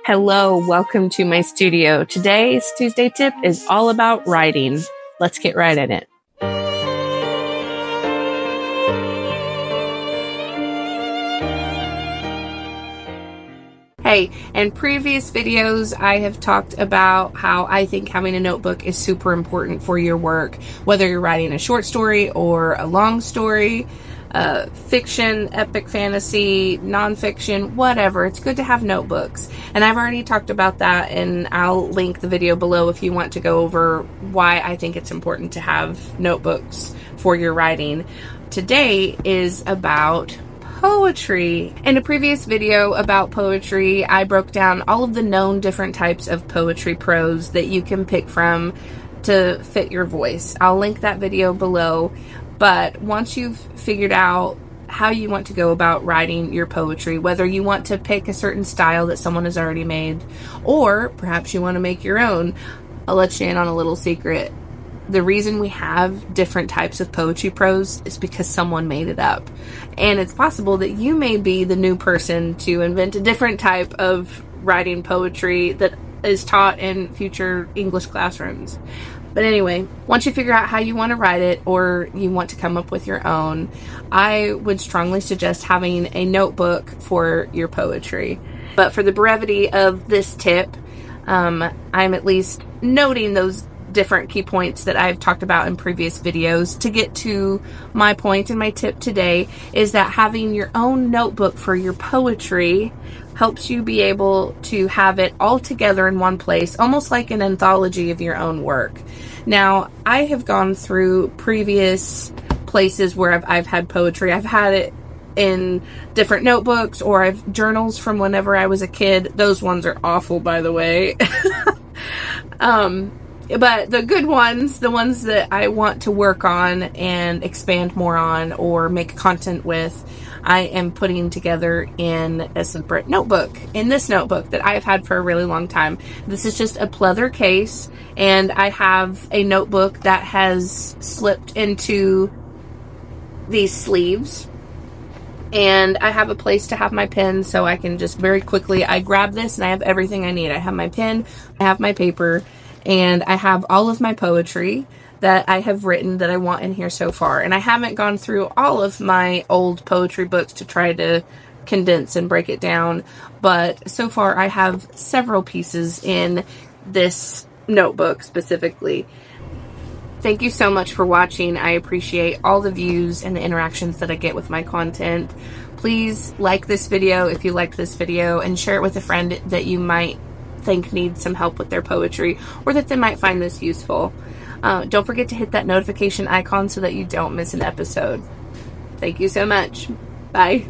Hello, welcome to my studio. Today's Tuesday tip is all about writing. Let's get right in it. Hey, in previous videos, I have talked about how I think having a notebook is super important for your work, whether you're writing a short story or a long story, fiction, epic fantasy, nonfiction, whatever. It's good to have notebooks. And I've already talked about that, and I'll link the video below if you want to go over why I think it's important to have notebooks for your writing. Today is about poetry. In a previous video about poetry, I broke down all of the known different types of poetry prose that you can pick from to fit your voice. I'll link that video below. But once you've figured out how you want to go about writing your poetry, whether you want to pick a certain style that someone has already made, or perhaps you want to make your own, I'll let you in on a little secret. The reason we have different types of poetry prose is because someone made it up. And it's possible that you may be the new person to invent a different type of writing poetry that is taught in future English classrooms. But anyway, once you figure out how you want to write it or you want to come up with your own, I would strongly suggest having a notebook for your poetry. But for the brevity of this tip, I'm at least noting those different key points that I've talked about in previous videos. To get to my point and my tip today is that having your own notebook for your poetry helps you be able to have it all together in one place, almost like an anthology of your own work. Now, I have gone through previous places where I've had poetry. I've had it in different notebooks, or I've journals from whenever I was a kid. Those ones are awful, by the way. But the good ones, the ones that I want to work on and expand more on or make content with, I am putting together in a separate notebook, in this notebook that I've had for a really long time. This is just a pleather case, and I have a notebook that has slipped into these sleeves, and I have a place to have my pen so I can just very quickly, I grab this and I have everything I need. I have my pen, I have my paper, and I have all of my poetry that I have written that I want in here so far. And I haven't gone through all of my old poetry books to try to condense and break it down, but so far I have several pieces in this notebook specifically. Thank you so much for watching. I appreciate all the views and the interactions that I get with my content. Please like this video if you liked this video, and share it with a friend that you might think needs some help with their poetry, or that they might find this useful. Don't forget to hit that notification icon so that you don't miss an episode. Thank you so much. Bye.